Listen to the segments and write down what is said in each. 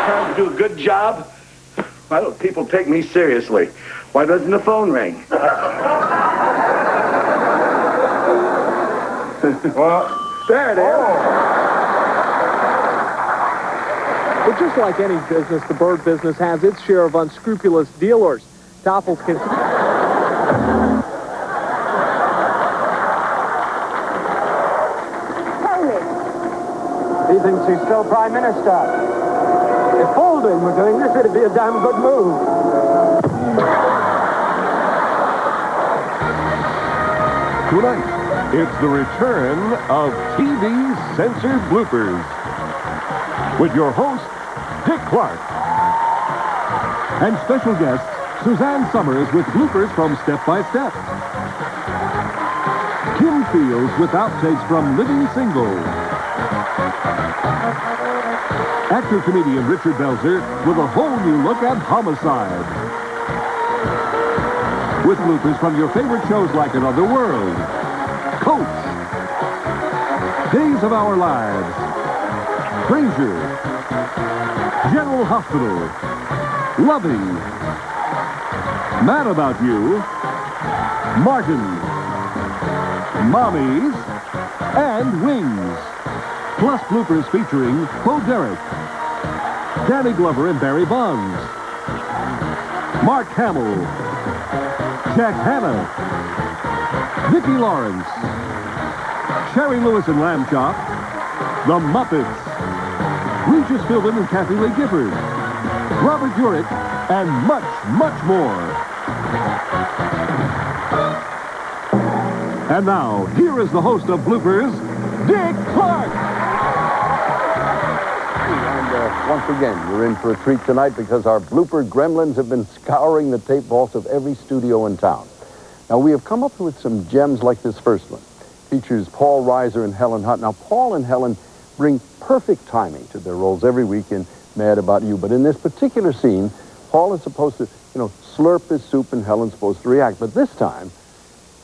trying to do a good job? Why don't people take me seriously? Why doesn't the phone ring? Well, there it is. But just like any business, the bird business has its share of unscrupulous dealers. Topples can... He thinks he's still Prime Minister. If Baldwin were doing this, it'd be a damn good move. Tonight, it's the return of TV Censored Bloopers. With your host, Dick Clark. And special guest, Suzanne Summers with bloopers from Step by Step. Kim Fields with outtakes from Living Single. Actor-comedian Richard Belzer with a whole new look at Homicide. With bloopers from your favorite shows like Another World, Coach, Days of Our Lives, Frasier, General Hospital, Loving, Mad About You, Martin, Mommies, and Wings. Plus bloopers featuring Bo Derek, Danny Glover and Barry Bonds, Mark Hamill, Jack Hanna, Vicki Lawrence, Sherry Lewis and Lamb Chop, The Muppets, Regis Philbin and Kathy Lee Gifford, Robert Urich, and much, much more. And now, here is the host of Bloopers, Dick Clark. Once again, you're in for a treat tonight because our blooper gremlins have been scouring the tape vaults of every studio in town. Now, we have come up with some gems like this first one. Features Paul Reiser and Helen Hunt. Now, Paul and Helen bring perfect timing to their roles every week in Mad About You. But in this particular scene, Paul is supposed to, slurp his soup and Helen's supposed to react. But this time,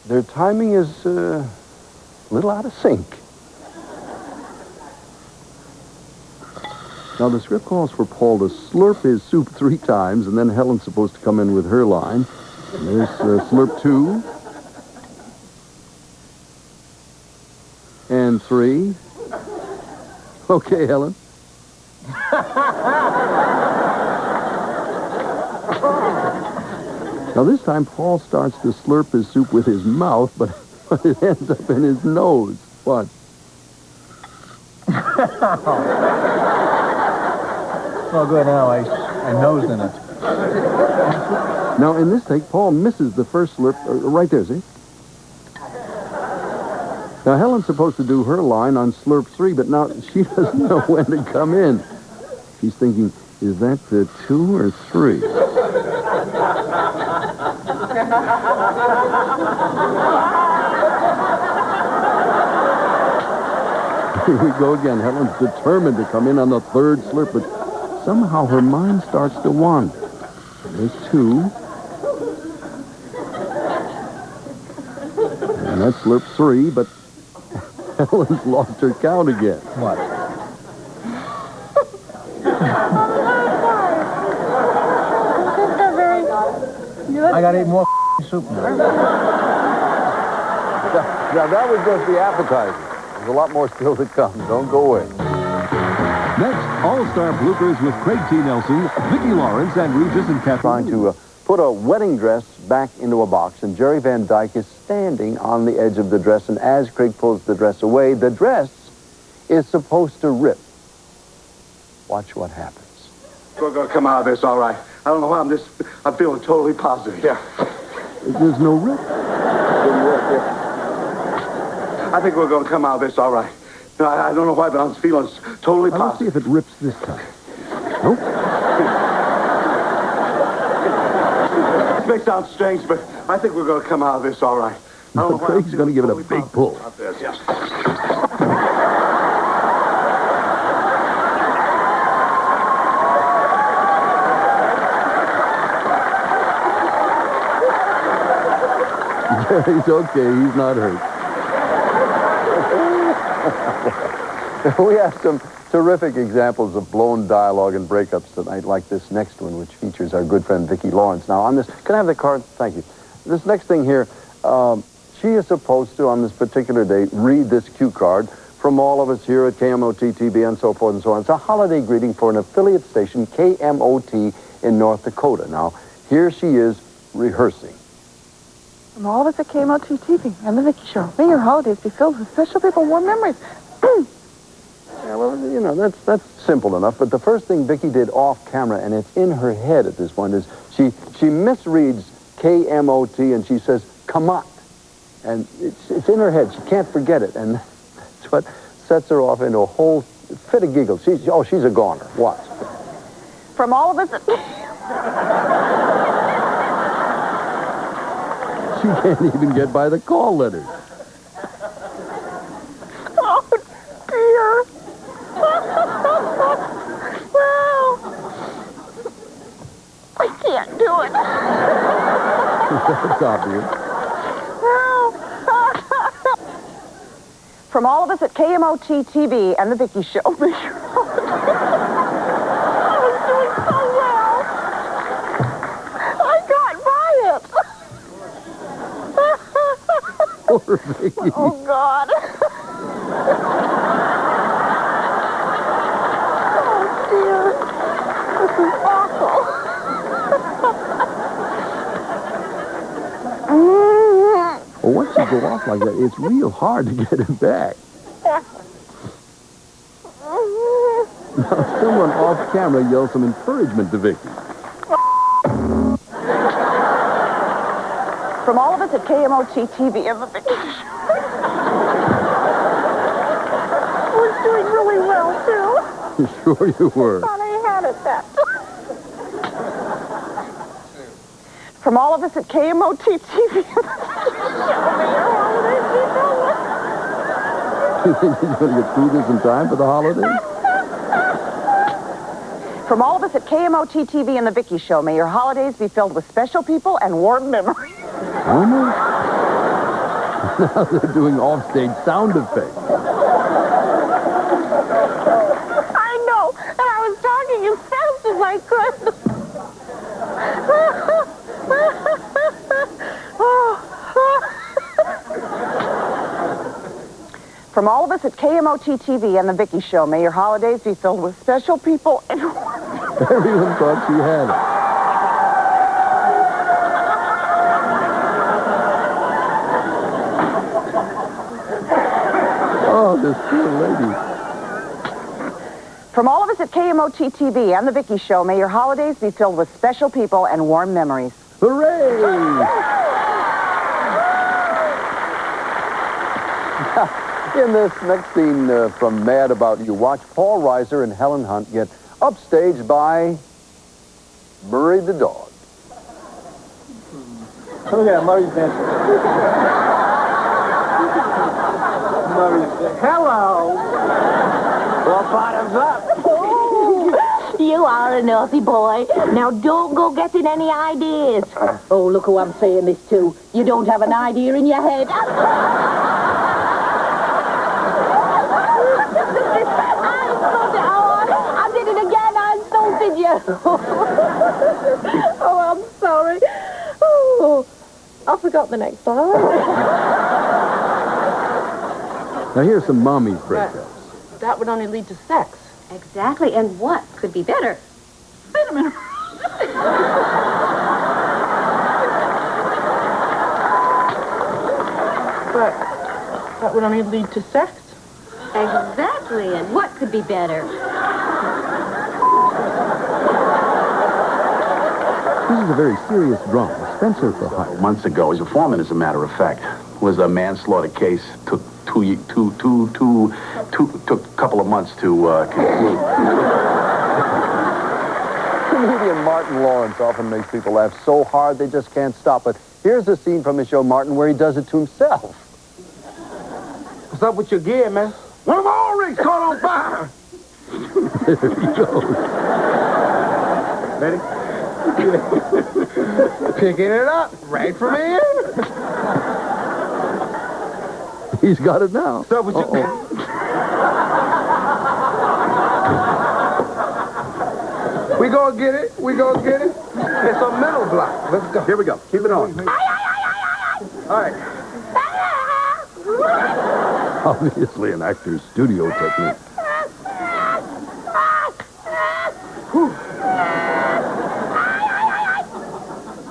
their timing is a little out of sync. Now, the script calls for Paul to slurp his soup 3 times, and then Helen's supposed to come in with her line. And there's slurp 2. And 3. Okay, Helen. Now, this time, Paul starts to slurp his soup with his mouth, but it ends up in his nose. What? Oh, good. Now I nosed in it. Now, in this take, Paul misses the first slurp right there, see? Now, Helen's supposed to do her line on slurp 3, but now she doesn't know when to come in. She's thinking, is that 2 or 3? Here we go again. Helen's determined to come in on the 3rd slurp, but somehow her mind starts to wander. There's 2. And that's slurp 3, but Helen's lost her count again. What? I got to eat more soup now. Now, that was just the appetizer. There's a lot more still to come. Don't go away. Next, all-star bloopers with Craig T. Nelson, Vicki Lawrence, and Regis and Kathy. Trying to put a wedding dress back into a box, and Jerry Van Dyke is standing on the edge of the dress, and as Craig pulls the dress away, the dress is supposed to rip. Watch what happens. We're going to come out of this all right. I don't know why I'm feeling totally positive. Yeah. There's no rip. Didn't work, yeah. I think we're going to come out of this all right. I don't know why, but I'm feeling totally positive. Let's see if it rips this time. Nope. This may sound strange, but I think we're going to come out of this all right. I don't know why Craig's going to give it a big pull. Yeah. He's okay. He's not hurt. We have some terrific examples of blown dialogue and breakups tonight, like this next one, which features our good friend Vicki Lawrence. Now, on this, can I have the card? Thank you. This next thing here, she is supposed to, on this particular day, read this cue card from all of us here at KMOT-TV and so forth and so on. It's a holiday greeting for an affiliate station, KMOT, in North Dakota. Now, here she is rehearsing. From all of us at KMOT-TV and the Vicki Show, may your holidays be filled with special people and warm memories. Yeah, well, you know, that's simple enough. But the first thing Vicki did off camera, and it's in her head at this point, is she misreads KMOT and she says, come on. And it's in her head. She can't forget it. And that's what sets her off into a whole fit of giggles. She's a goner. Watch. From all of us at... She can't even get by the call letters. Oh, dear. Well, I can't do it. That's obvious. From all of us at KMOT-TV and the Vicki Show, I was doing so well. I got by it. Poor Vicki. Oh, God. Oh, dear. This is awful. Well, once you go off like that, it's real hard to get it back. Now, someone off camera yelled some encouragement to Vicki. From all of us at KMOT-TV and the Vicki Show. We're doing really well, too. Sure you were. Thought I had it that time. From all of us at KMOT-TV and the Vicki Show, may your holidays be filled with... You think he's going to get through this in time for the holidays? From all of us at KMOT-TV and the Vicki Show, may your holidays be filled with special people and warm memories. Almost. Now they're doing offstage sound effects. I know, and I was talking as fast as I could. From all of us at KMOT-TV and the Vicki Show, may your holidays be filled with special people and warm memories. Everyone thought she had it. Oh, this poor lady. From all of us at KMOT-TV and the Vicki Show, may your holidays be filled with special people and warm memories. Hooray! In this next scene from Mad About You, watch Paul Reiser and Helen Hunt get upstaged by Murray the dog. Look at Murray's dancing. Murray's dancing. Hello. Well, bottoms up. You are a naughty boy. Now don't go getting any ideas. Oh, look who I'm saying this to. You don't have an idea in your head. I did it again. I insulted you. Oh, I'm sorry. Oh, I forgot the next line. Now here's some mommy's breakups. That would only lead to sex. Exactly. And what could be better? Wait a minute. But that would only lead to sex. Exactly. And what could be better? This is a very serious drama. Spencer for hire. Months ago, he's a foreman, as a matter of fact. Was a manslaughter case. Took a couple of months to conclude. Comedian Martin Lawrence often makes people laugh so hard they just can't stop it. Here's a scene from his show, Martin, where he does it to himself. What's up with your gear, man? One of my O-rings caught on fire! There he goes. Ready? Picking it up right from here. He's got it now. What's up with your... We gonna get it. We gonna get it. It's a mental block. Let's go. Here we go. Keep it on. All right. Obviously an actor's studio technique.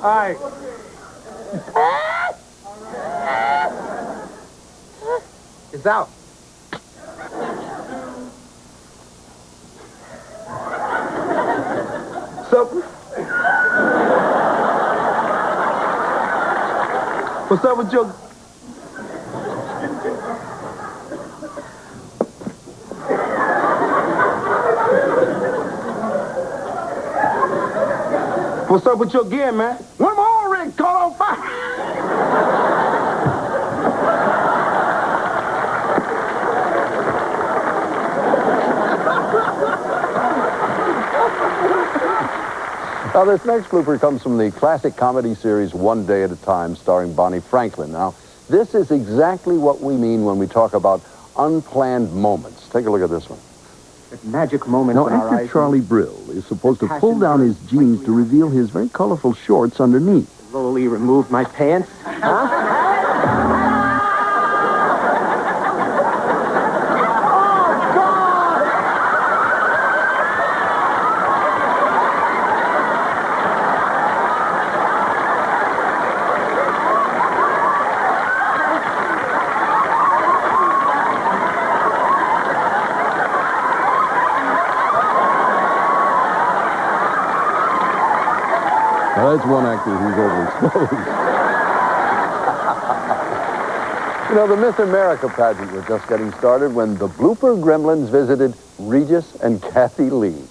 All right. It's out. So, what's up with your... What's up with your gear, man? One more rig caught on fire. Now, this next blooper comes from the classic comedy series One Day at a Time, starring Bonnie Franklin. Now, this is exactly what we mean when we talk about unplanned moments. Take a look at this one. That magic moment Now, when our actor eyes Charlie Brill is supposed to pull down his jeans to reveal his very colorful shorts underneath. slowly removed my pants. Now, that's one actor who's overexposed. You know, the Miss America pageant was just getting started when the Blooper Gremlins visited Regis and Kathy Lee.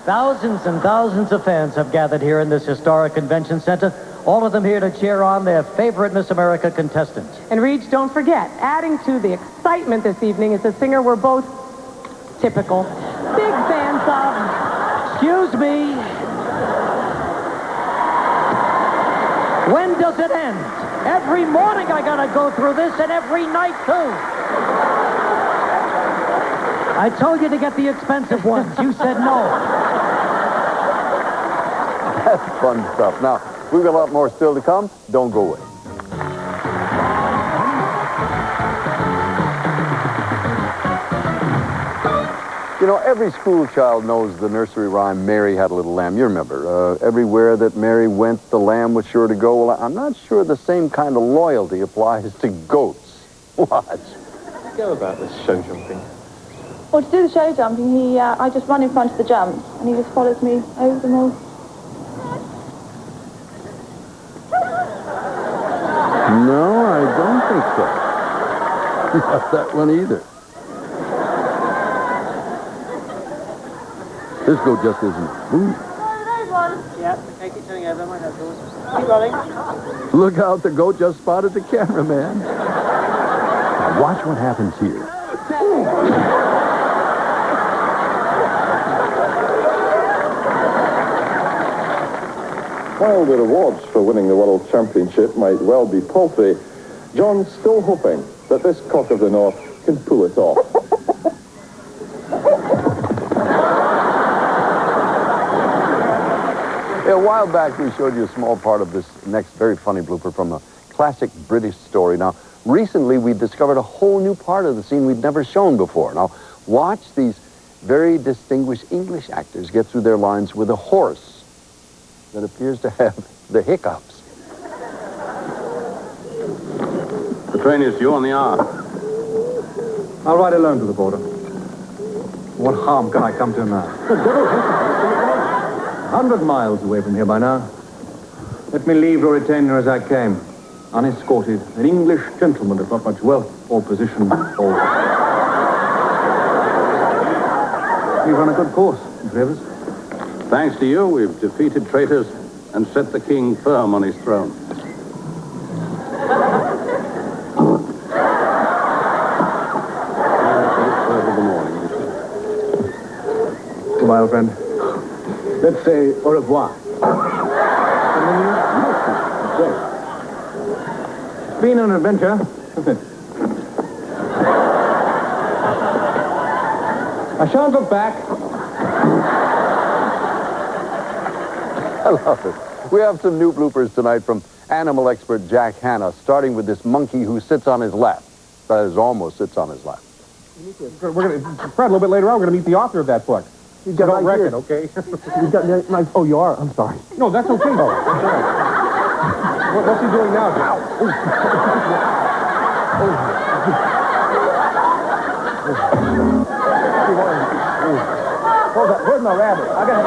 Thousands and thousands of fans have gathered here in this historic convention center, all of them here to cheer on their favorite Miss America contestant. And Reach, don't forget, adding to the excitement this evening is a singer we're both typical big fans of. Excuse me. When does it end? Every morning I gotta go through this, and every night too. I told you to get the expensive ones. You said no. That's fun stuff. Now, we've got a lot more still to come. Don't go away. You know, every school child knows the nursery rhyme, Mary Had a Little Lamb. You remember, everywhere that Mary went, the lamb was sure to go. Well, I'm not sure the same kind of loyalty applies to goats. Watch. Go about this show jumping. Well, to do the show jumping, I just run in front of the jumps, and he just follows me over them all. No, I don't think so. Not that one either. This goat just isn't moving. Yep, okay, keep turning over. My head's yours. Keep rolling. Look out, the goat just spotted the cameraman. Now watch what happens here. While the rewards for winning the World Championship might well be paltry, John's still hoping that this cock of the North can pull it off. A while back, we showed you a small part of this next very funny blooper from a classic British story. Now, recently, we discovered a whole new part of the scene we'd never shown before. Now, watch these very distinguished English actors get through their lines with a horse that appears to have the hiccups. The train is due on the hour. I'll ride alone to the border. What harm can I come to now? 100 miles away from here by now. Let me leave your retainer as I came, unescorted, an English gentleman of not much wealth or position or... You've run a good course, Miss Rivers. Thanks to you, we've defeated traitors and set the king firm on his throne. Goodbye, old friend. Let's say au revoir. It's been an adventure, hasn't it? I shan't look back. love it. We have some new bloopers tonight from animal expert Jack Hanna, starting with this monkey who sits on his lap. That is, almost sits on his lap. Fred, a little bit later on, we're going to meet the author of that book. You got Don't right wreck here. it, okay? You got my, oh, you are? I'm sorry. No, that's okay. Oh, that's all right. What's he doing now, Jack? Where's my rabbit? I got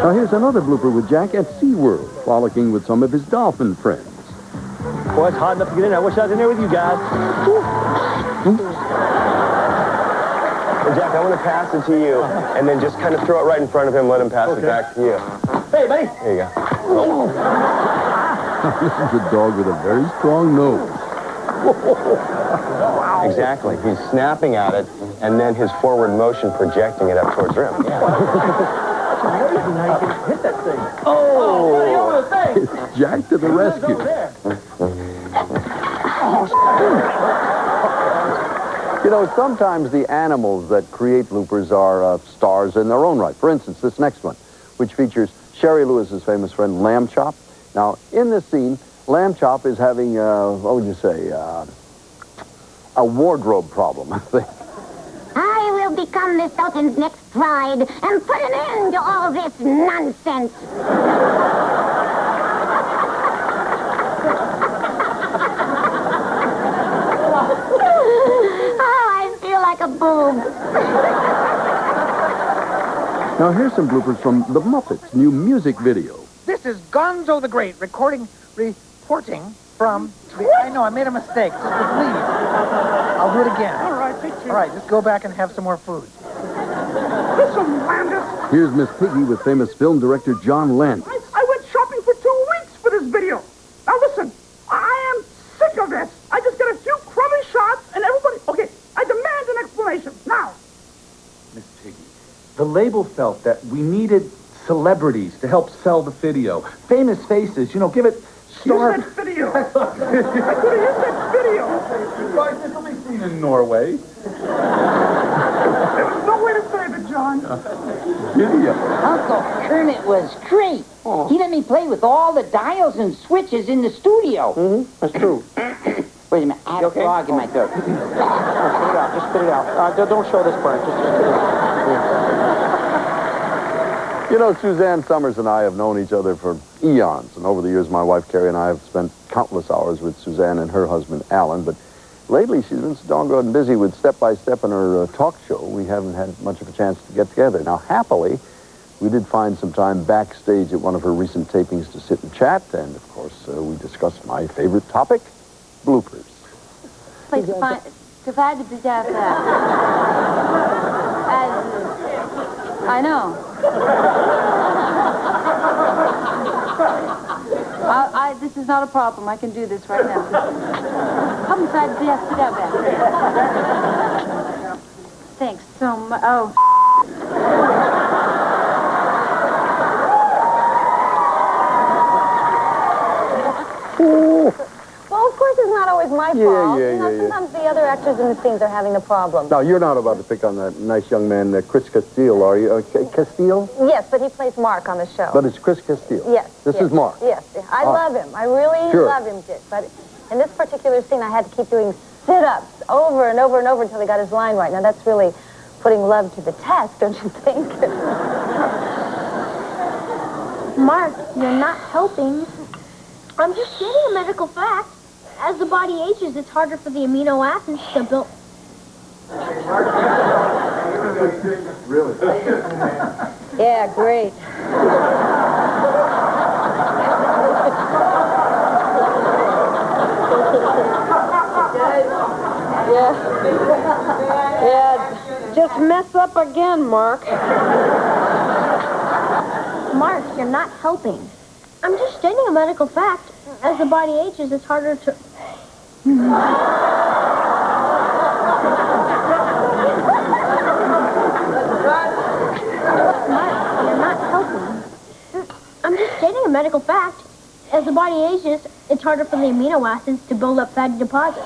Now here's another blooper with Jack at SeaWorld, frolicking with some of his dolphin friends. Boy, it's hot enough to get in. I wish I was in there with you guys. Hey, Jack, I want to pass it to you, and then just kind of throw it right in front of him, let him pass it back to you. Hey, buddy. There you go. This is a dog with a very strong nose. Exactly. He's snapping at it, and then his forward motion projecting it up towards rim. Amazing how you can hit that thing. It's Jack to the rescue. You know, sometimes the animals that create bloopers are stars in their own right. For instance, this next one, which features Sherry Lewis's famous friend Lamb Chop. Now, in this scene, Lamb Chop is having, what would you say, a wardrobe problem, I think. I will become the Sultan's next bride and put an end to all this nonsense. Oh, I feel like a boob. Now, here's some bloopers from The Muppets' new music video. This is Gonzo the Great, reporting from... I know, I made a mistake. Just believe. I'll do it again. All right, all right, just go back and have some more food. Listen, Landis. Here's Miss Piggy with famous film director John Landis. I went shopping for 2 weeks for this video. Now listen, I am sick of this. I just get a few crummy shots and everybody... Okay, I demand an explanation, now. Miss Piggy, the label felt that we needed celebrities to help sell the video. Famous faces, give it star... You said video. I could have used that video. Guys, this will be seen in Norway. There was no way to save it, John. Video. Uncle Kermit was great. He let me play with all the dials and switches in the studio. Mm-hmm, that's true. Wait a minute, I have a frog in my throat. Spit it out, just spit it out. Don't show this part, just spit it out. You know, Suzanne Summers and I have known each other for eons, and over the years, my wife Carrie and I have spent countless hours with Suzanne and her husband Alan, but lately she's been so doggone busy with Step by Step and her talk show, we haven't had much of a chance to get together. Now, happily, we did find some time backstage at one of her recent tapings to sit and chat, and of course, we discussed my favorite topic, bloopers. Please divide the disaster. I know. This is not a problem. I can do this right now. Come inside. Sit down back. Thanks so much. Oh. Well, of course, it's not always my fault. Yeah. Sometimes the other actors in the scenes are having the problem. Now, you're not about to pick on that nice young man, Chris Castile, are you? Castile? Yes, but he plays Mark on the show. But it's Chris Castile. Yes. This is Mark. Yes. I love him. I really love him, Dick. But in this particular scene, I had to keep doing sit-ups over and over and over until he got his line right. Now, that's really putting love to the test, don't you think? Mark, you're not helping. I'm just stating a medical fact. As the body ages, it's harder for the amino acids to build... Really? Yeah, great. Yeah, just mess up again, Mark. Mark, you're not helping. I'm just stating a medical fact. As the body ages, it's harder to... Mark, you're not helping. I'm just stating a medical fact. As the body ages, it's harder for the amino acids to build up fatty deposits.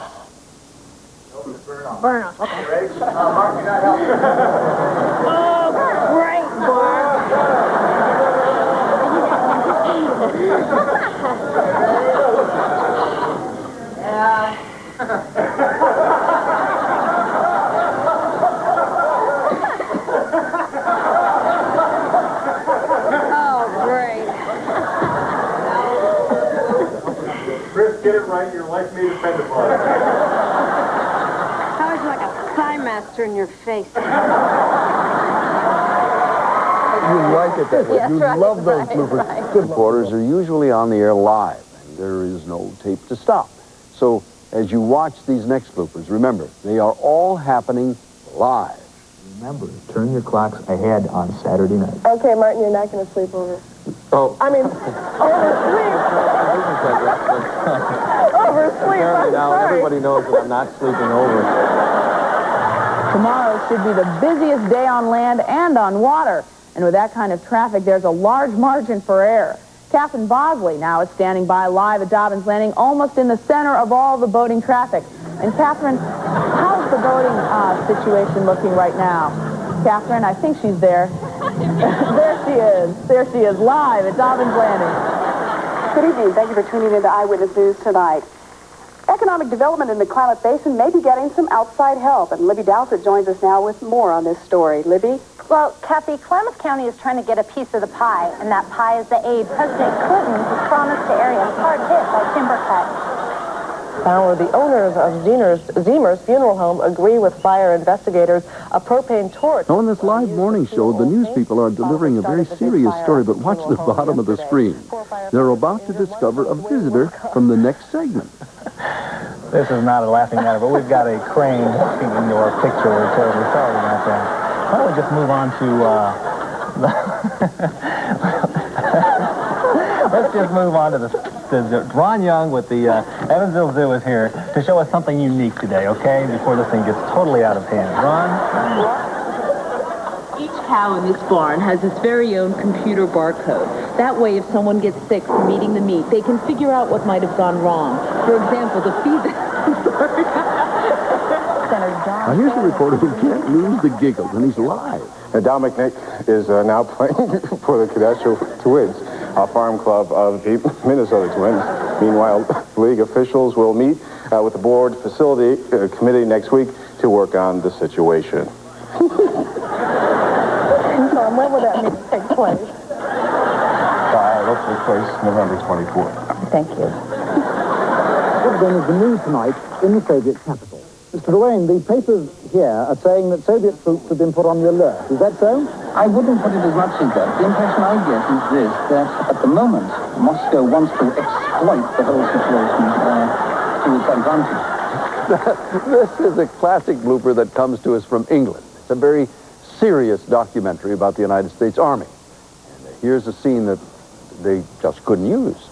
Burn off. Okay. Mark, you're not helping. Oh, great, Mark. it right, your life may depend upon it. How would you like a thigh master in your face? You like it that way. Yes, You right, love those right, bloopers. right. Good reporters are usually on the air live, and there is no tape to stop. So as you watch these next bloopers, remember, they are all happening live. Remember, turn your clocks ahead on Saturday night. Okay, Martin, you're not going to sleep over. Oh. I mean, oversleep. Oversleep, Apparently I'm now sorry. everybody knows that I'm not sleeping over. Tomorrow should be the busiest day on land and on water. And with that kind of traffic, there's a large margin for error. Catherine Bosley now is standing by live at Dobbins Landing, almost in the center of all the boating traffic. And Catherine, how's the boating situation looking right now? Catherine, I think she's there. There she is. There she is, live at Dobbins Landing. Good evening. Thank you for tuning in to Eyewitness News tonight. Economic development in the Klamath Basin may be getting some outside help, and Libby Dowsett joins us now with more on this story. Libby? Well, Kathy, Klamath County is trying to get a piece of the pie, and that pie is the aid President Clinton has promised to areas hard hit by timber cuts. Fowler, the owners of Zemer's funeral home agree with fire investigators. A propane torch. On this live morning show, the news people are delivering a very serious story, but watch the bottom of the screen. They're about to discover a visitor from the next segment. This is not a laughing matter, but we've got a crane walking into our picture. We're terribly sorry about that. Why don't we just move on to... Let's just move on to the Ron Young with the Evansville Zoo is here to show us something unique today, okay? Before this thing gets totally out of hand. Ron? Each cow in this barn has its very own computer barcode. That way, if someone gets sick from eating the meat, they can figure out what might have gone wrong. For example, the feed... Now here's a reporter who can't lose the giggles, and he's live. Don McNick is now playing for the Cadastro Twins, a farm club of the Minnesota Twins. Meanwhile, league officials will meet with the board facility committee next week to work on the situation. So when will that meeting take place? It'll take place November 24th. Thank you. What then is the news tonight in the Soviet capital? Mr. Ruane, the papers here are saying that Soviet troops have been put on the alert. Is that so? I wouldn't put it as much as that. The impression I get is this, that at the moment, Moscow wants to exploit the whole situation to its advantage. This is a classic blooper that comes to us from England. It's a very serious documentary about the United States Army. And here's a scene that they just couldn't use.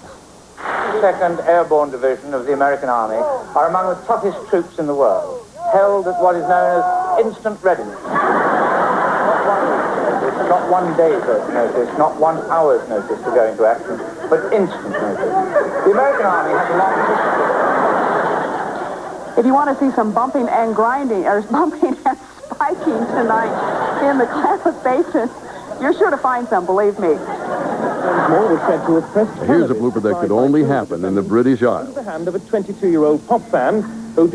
2nd Airborne Division of the American Army are among the toughest troops in the world, held at what is known as instant readiness. Not one day's notice, not 1 hour's notice to go into action, but instant notice. The American Army has a long history. If you want to see some bumping and grinding, or bumping and spiking tonight in the Klamath Basin, you're sure to find some, believe me. Here's a blooper that could only happen in the British Isles. The hand of a 22-year-old pop fan who...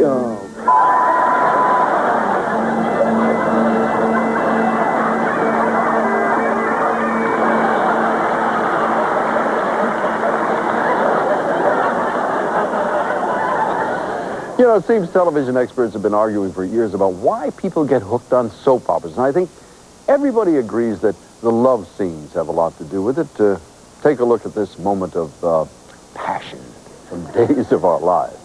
You know, it seems television experts have been arguing for years about why people get hooked on soap operas. And I think everybody agrees that the love scenes have a lot to do with it. Take a look at this moment of passion from Days of Our Lives.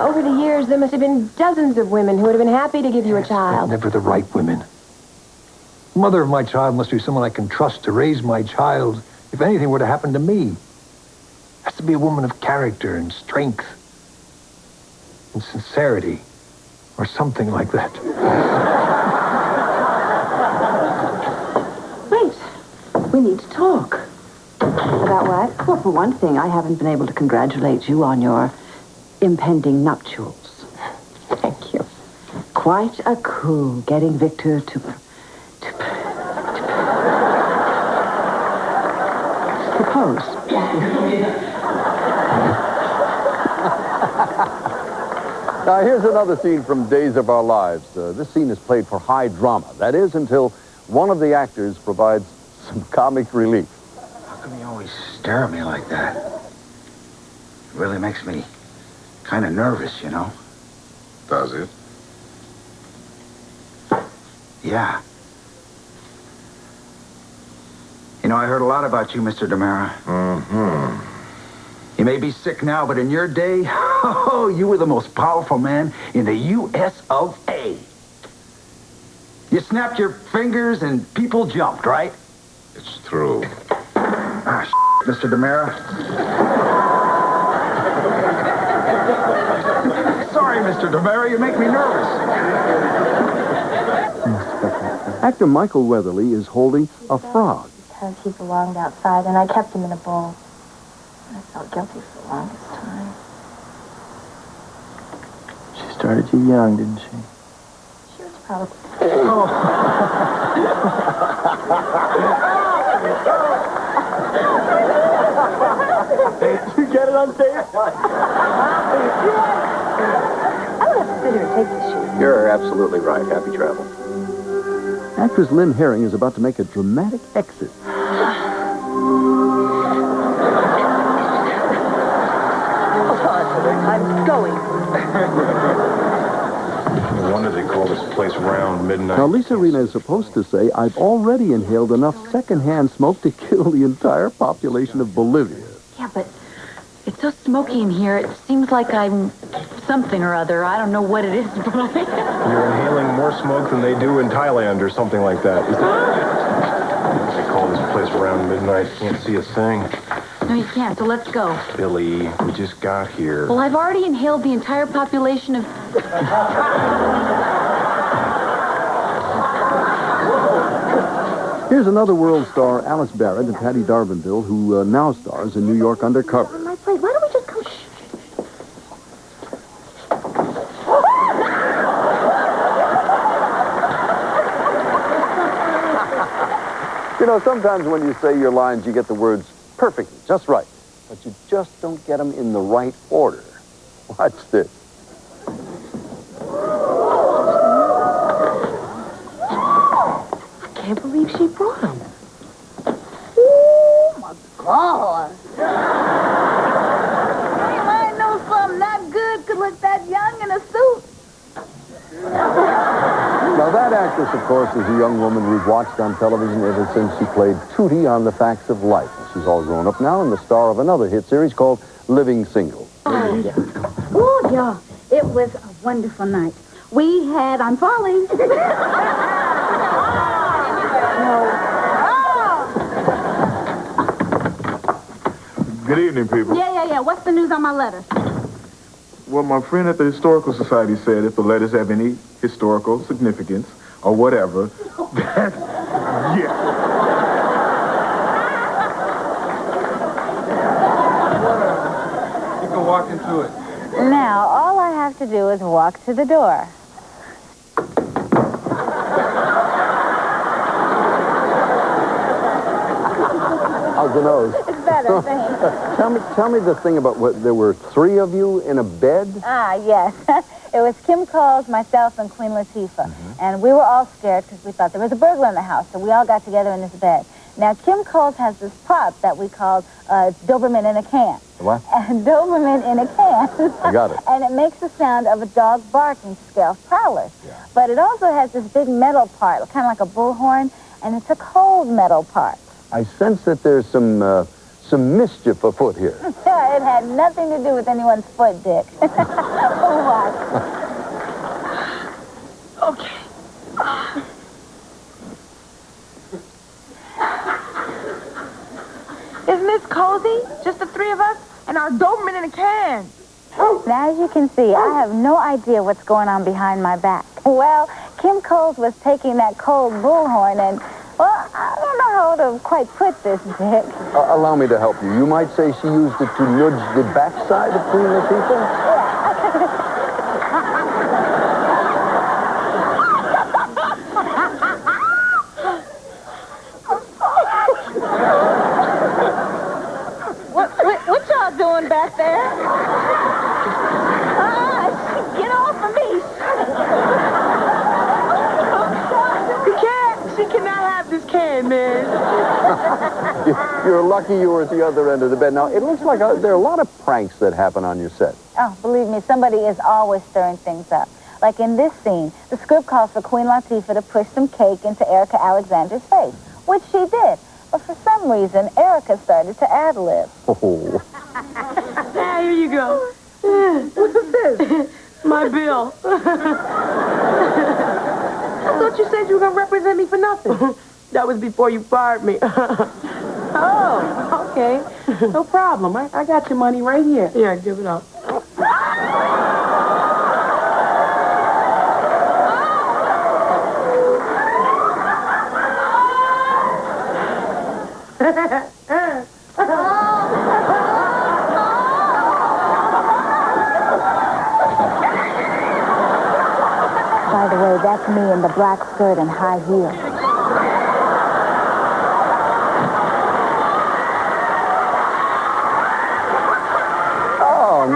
Over the years, there must have been dozens of women who would have been happy to give you a child. Never the right women. The mother of my child must be someone I can trust to raise my child if anything were to happen to me. Has to be a woman of character and strength and sincerity or something like that. We need to talk. About what? Well, for one thing, I haven't been able to congratulate you on your impending nuptials. Thank you. Quite a coup getting Victor to propose. Now, here's another scene from Days of Our Lives. This scene is played for high drama. That is, until one of the actors provides some comic relief. How come you always stare at me like that? It really makes me kind of nervous, you know? Does it? Yeah. You know, I heard a lot about you, Mr. DeMera. Mm-hmm. You may be sick now, but in your day, oh, you were the most powerful man in the U.S. of A. You snapped your fingers and people jumped, right? It's true. Ah, Mr. DeMera. Sorry, Mr. DeMera, you make me nervous. Actor Michael Weatherly is holding a frog. Because he belonged outside, and I kept him in a bowl. I felt guilty for the longest time. She started you young, didn't she? She was probably... Did you get it on tape? I'm going to sit here and take this shoot. You're absolutely right. Happy travel. Actress Lynn Herring is about to make a dramatic exit. I'm going. No wonder they call this place Round Midnight. Now, Lisa Rena is supposed to say, I've already inhaled enough secondhand smoke to kill the entire population of Bolivia. Yeah, but it's so smoky in here. It seems like I'm something or other. I don't know what it is, but You're inhaling more smoke than they do in Thailand or something like that. They call this place Round Midnight. Can't see a thing. No, you can't, so let's go. Billy, we just got here. Well, I've already inhaled the entire population of... Here's another world star, Alice Barrett and Patty Darvinville, who now stars in New York Undercover. On my plate. Why don't we just go... You know, sometimes when you say your lines, you get the words perfectly, just right. But you just don't get them in the right order. Watch this. I can't believe she brought him. Oh, my God. I know something that good could look that young in a suit. Now, that actress, of course, is a young woman we've watched on television ever since she played Tootie on The Facts of Life. She's all grown up now and the star of another hit series called Living Single. Oh, yeah. It was a wonderful night. We had... I'm falling. Good evening, people. Yeah. What's the news on my letter? Well, my friend at the Historical Society said if the letters have any historical significance or whatever, that... Yeah. You can walk into it. Now, all I have to do is walk to the door. How's the nose? It's better, thanks. Tell me the thing about what there were 3 of you in a bed? Ah, yes. It was Kim Coles, myself, and Queen Latifah. And we were all scared because we thought there was a burglar in the house, so we all got together in this bed. Now, Kim Coles has this prop that we call Doberman in a can. What? Doberman in a can. I got it. And it makes the sound of a dog barking to scare off prowlers. Yeah. But it also has this big metal part, kind of like a bullhorn, and it's a cold metal part. I sense that there's some mischief afoot here. It had nothing to do with anyone's foot, Dick. What? Okay. Isn't this cozy? Just the 3 of us and our Doberman in a can. Now, as you can see, I have no idea what's going on behind my back. Well, Kim Coles was taking that cold bullhorn and, well, I don't know how to quite put this, Dick. Allow me to help you. You might say she used it to nudge the backside of Queen Latifah? What y'all doing back there? Get off of me. She cannot have this can, man. You're lucky you were at the other end of the bed. Now, it looks like there are a lot of pranks that happen on your set. Oh, believe me, somebody is always stirring things up. Like in this scene, the script calls for Queen Latifah to push some cake into Erica Alexander's face, which she did. But for some reason, Erica started to ad-lib. Oh. Ah, here you go. What's this? My bill. I thought you said you were going to represent me for nothing. That was before you fired me. Oh, okay. No problem. I got your money right here. Here, give it up. By the way, that's me in the black skirt and high heels. Oh,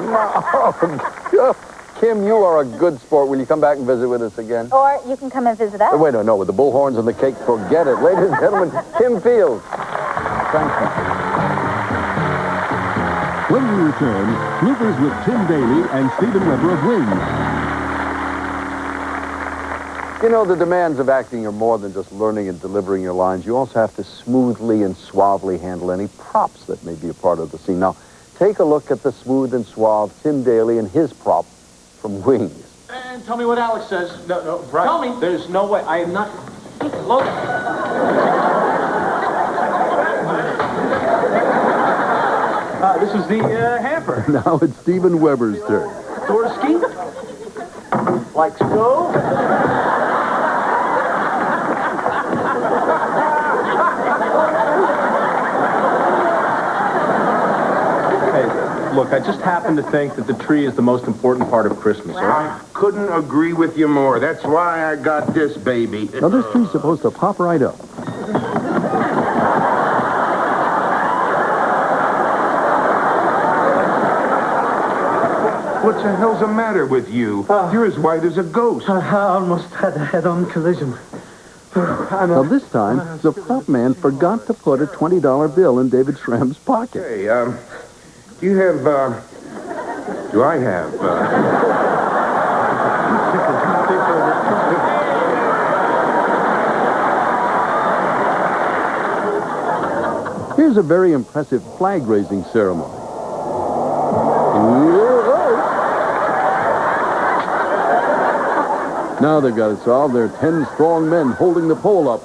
no. Kim, you are a good sport. Will you come back and visit with us again? Or you can come and visit us. Wait, no, with the bullhorns and the cake, forget it. Ladies and gentlemen, Kim Fields. Thank you. When we return, bloopers with Tim Daly and Stephen Weber of Wings. You know, the demands of acting are more than just learning and delivering your lines. You also have to smoothly and suavely handle any props that may be a part of the scene. Now, take a look at the smooth and suave Tim Daly and his prop from Wings. And tell me what Alex says. No, right. Tell me. There's no way. I am not... Look. This is the hamper. Now it's Stephen Weber's turn. Dworsky. Like so. Look, I just happen to think that the tree is the most important part of Christmas, all right? Couldn't agree with you more. That's why I got this baby. Now, this tree's supposed to pop right up. What the hell's the matter with you? You're as white as a ghost. I almost had a head-on collision. Now, this time, the prop man forgot to put a $20 bill in David Schramm's pocket. Hey, do you have, do I have, Here's a very impressive flag-raising ceremony. Now they've got it solved. There are 10 strong men holding the pole up.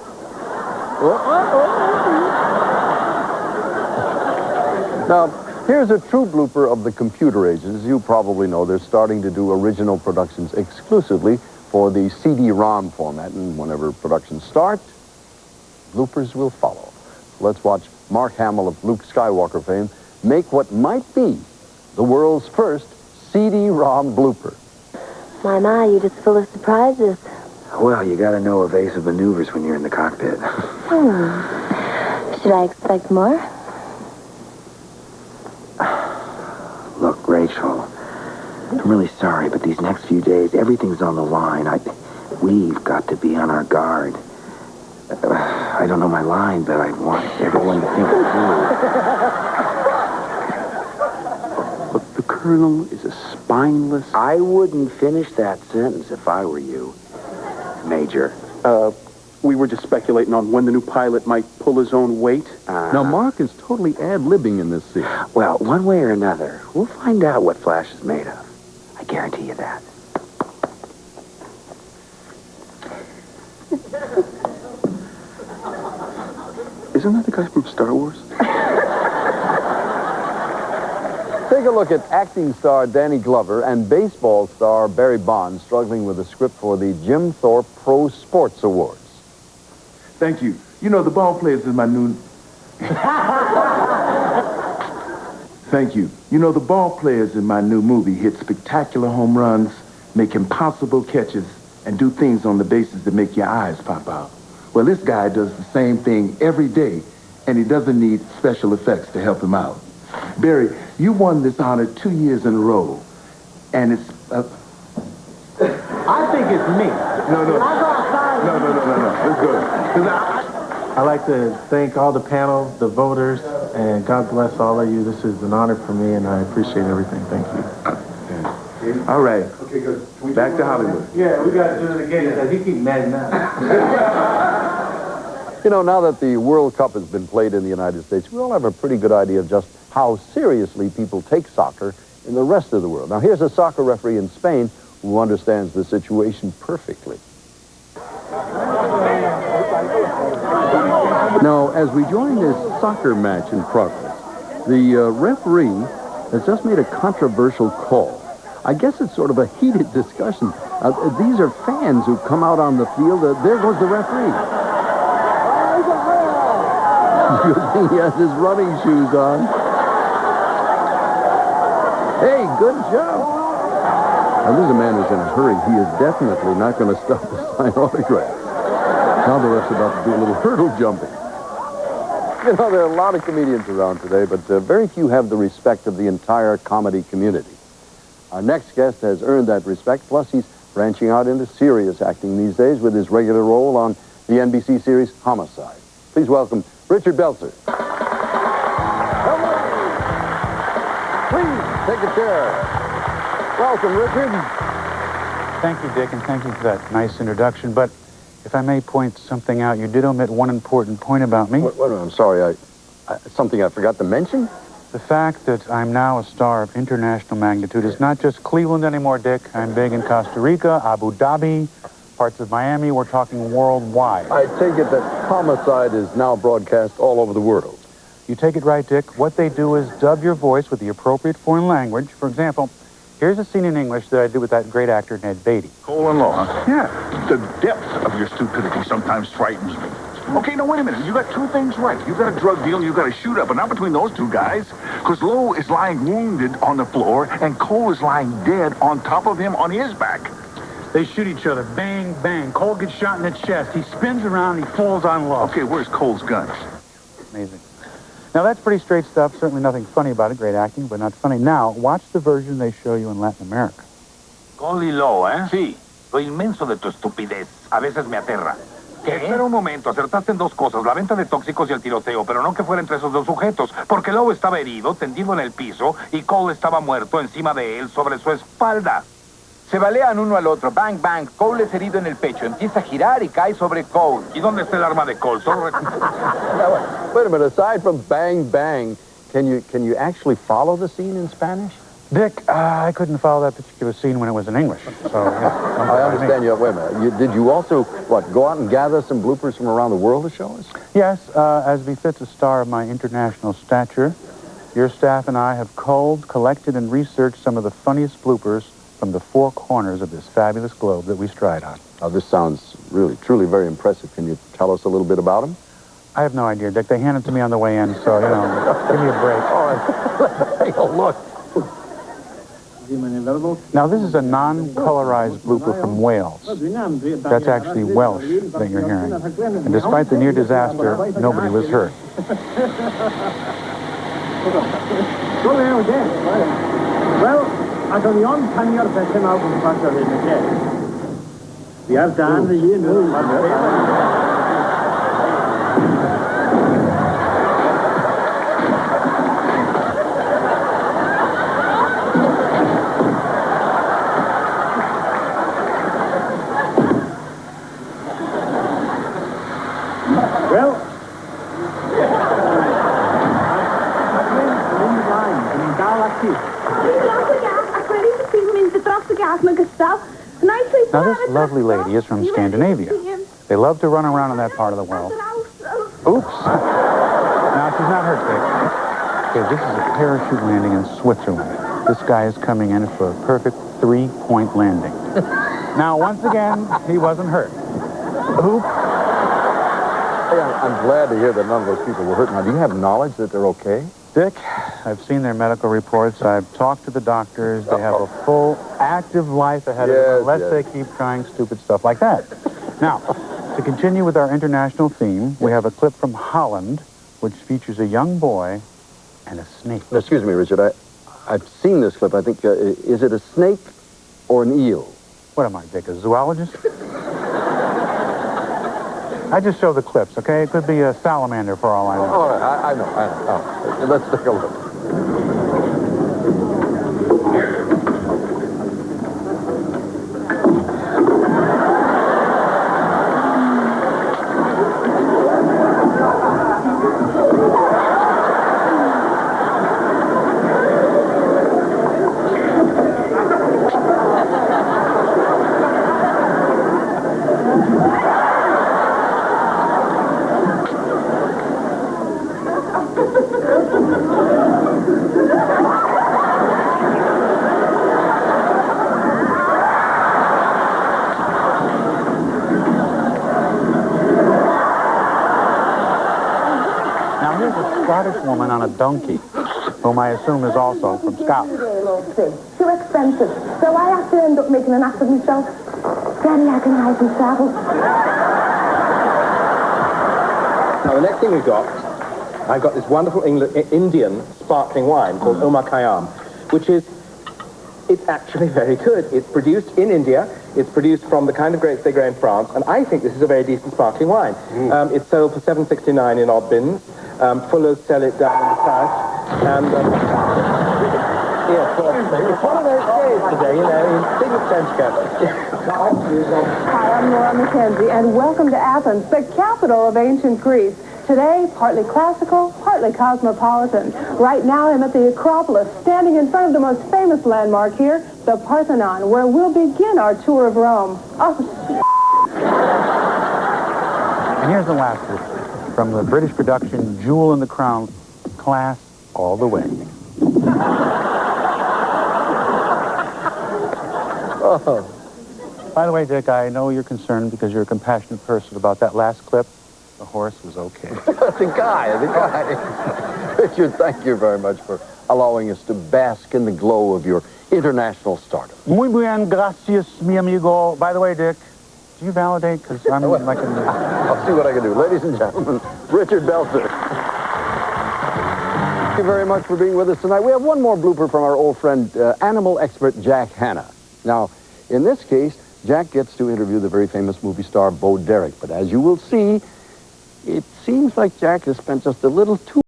Now, here's a true blooper of the computer age. As you probably know, they're starting to do original productions exclusively for the CD-ROM format. And whenever productions start, bloopers will follow. Let's watch Mark Hamill of Luke Skywalker fame make what might be the world's first CD-ROM blooper. My, you're just full of surprises. Well, you gotta know evasive maneuvers when you're in the cockpit. Should I expect more? Look, Rachel, I'm really sorry, but these next few days, everything's on the line. We've got to be on our guard. I don't know my line, but I want everyone to think it through. Look, the Colonel is a spineless... I wouldn't finish that sentence if I were you, Major. We were just speculating on when the new pilot might pull his own weight. Now, Mark is totally ad-libbing in this scene. Well, one way or another, we'll find out what Flash is made of. I guarantee you that. Isn't that the guy from Star Wars? Take a look at acting star Danny Glover and baseball star Barry Bonds struggling with a script for the Jim Thorpe Pro Sports Awards. Thank you. You know, the ball players in my new... Thank you. You know, the ball players in my new movie hit spectacular home runs, make impossible catches, and do things on the bases that make your eyes pop out. Well, this guy does the same thing every day, and he doesn't need special effects to help him out. Barry, you won this honor 2 years in a row, and it's... I think it's me. No. No. Let's go. I'd like to thank all the panel, the voters, and God bless all of you. This is an honor for me, and I appreciate everything. Thank you. All right. Okay, good. Back to Hollywood. Yeah, we got to do it again because he keeps mad now. You know, now that the World Cup has been played in the United States, we all have a pretty good idea of just how seriously people take soccer in the rest of the world. Now, here's a soccer referee in Spain who understands the situation perfectly. Now, as we join this soccer match in progress, the referee has just made a controversial call. I guess it's sort of a heated discussion. These are fans who come out on the field. There goes the referee. Good thing he has his running shoes on. Hey, good job. Now, this is a man who's in a hurry. He is definitely not going to stop to sign autographs. Now the ref's about to do a little hurdle jumping. You know, there are a lot of comedians around today, but very few have the respect of the entire comedy community. Our next guest has earned that respect, plus he's branching out into serious acting these days with his regular role on the NBC series Homicide. Please welcome Richard Belzer. Please take a chair. Welcome, Richard. Thank you, Dick, and thank you for that nice introduction, but if I may point something out, you did omit one important point about me. I'm sorry, something I forgot to mention? The fact that I'm now a star of international magnitude is not just Cleveland anymore, Dick. I'm big in Costa Rica, Abu Dhabi, parts of Miami. We're talking worldwide. I take it that Homicide is now broadcast all over the world. You take it right, Dick. What they do is dub your voice with the appropriate foreign language. For example, here's a scene in English that I did with that great actor, Ned Beatty. Cole and Law, huh? Yeah. The depth of your stupidity sometimes frightens me. Okay, now wait a minute. You got two things right. You got a drug deal and you got a shootout, but not between those two guys. Because Lowe is lying wounded on the floor and Cole is lying dead on top of him on his back. They shoot each other. Bang, bang. Cole gets shot in the chest. He spins around and he falls on Lowe. Okay, where's Cole's guns? Amazing. Now, that's pretty straight stuff. Certainly nothing funny about it. Great acting, but not funny. Now, watch the version they show you in Latin America. Cole y Lowe, ¿eh? Sí. Lo inmenso de tu estupidez. A veces me aterra. ¿Qué? Espera un momento. Acertaste en dos cosas. La venta de tóxicos y el tiroteo. Pero no que fuera entre esos dos sujetos. Porque Lowe estaba herido, tendido en el piso, y Cole estaba muerto encima de él, sobre su espalda. Se balean uno al otro. Bang, bang. Cole es herido en el pecho. Empieza a girar y cae sobre Cole. ¿Y dónde está el arma de Cole? Now, wait a minute. Aside from bang, bang, can you actually follow the scene in Spanish? Dick, I couldn't follow that particular scene when it was in English. So, yeah. I understand you. Wait a minute. Did you also, go out and gather some bloopers from around the world to show us? Yes, as befits a star of my international stature, your staff and I have culled, collected, and researched some of the funniest bloopers from the four corners of this fabulous globe that we stride on. Now, this sounds really, truly very impressive. Can you tell us a little bit about them? I have no idea, Dick. They handed it to me on the way in, so, give me a break. All right. Let's take a look. Now, this is a non-colorized blooper from Wales. That's actually Welsh that you're hearing. And despite the near disaster, nobody was hurt. Well, as an on-tenure veteran out of Buster in the day, we have done the year new. Now, this lovely lady is from Scandinavia. They love to run around in that part of the world. Oops. Now, she's not hurt, Dick. Okay, this is a parachute landing in Switzerland. This guy is coming in for a perfect three-point landing. Now, once again, he wasn't hurt. Oops. Hey, I'm glad to hear that none of those people were hurt. Now, do you have knowledge that they're okay? Dick, I've seen their medical reports. I've talked to the doctors. They have a full, active life ahead of them unless they keep trying stupid stuff like that. Now, to continue with our international theme, we have a clip from Holland, which features a young boy and a snake. Now, excuse me, Richard. I've seen this clip. I think, is it a snake or an eel? What am I, Dick, a zoologist? I just show the clips, okay? It could be a salamander for all I know. All right, I know. Oh, let's take a look. Now, here's a Scottish woman on a donkey, whom I assume is also from Scotland. Too expensive. So I have to end up making an ass of myself. Daddy agonized and travel. Now, the next thing I've got this wonderful Indian sparkling wine called Omar Khayyam, which is, it's actually very good. It's produced in India. It's produced from the kind of grapes they grow in France, and I think this is a very decent sparkling wine. It's sold for $7.69 in odd bins. Fullers sell it down in the south, and yes, it's one of those days today, you know, in big French Hi, I'm Laura Mackenzie, and welcome to Athens, the capital of ancient Greece. Today, partly classical, partly cosmopolitan. Right now, I'm at the Acropolis, standing in front of the most famous landmark here, the Parthenon, where we'll begin our tour of Rome. Oh, And here's the last one from the British production Jewel in the Crown, Class All the Way. Oh. By the way, Dick, I know you're concerned because you're a compassionate person about that last clip. The horse was okay. The guy. Richard, thank you very much for allowing us to bask in the glow of your international stardom. Muy bien, gracias, mi amigo. By the way, Dick, do you validate? Because I'm like I'll see what I can do. Ladies and gentlemen, Richard Belzer. Thank you very much for being with us tonight. We have one more blooper from our old friend, animal expert Jack Hanna. Now, in this case, Jack gets to interview the very famous movie star Bo Derek. But as you will see, it seems like Jack has spent just a little too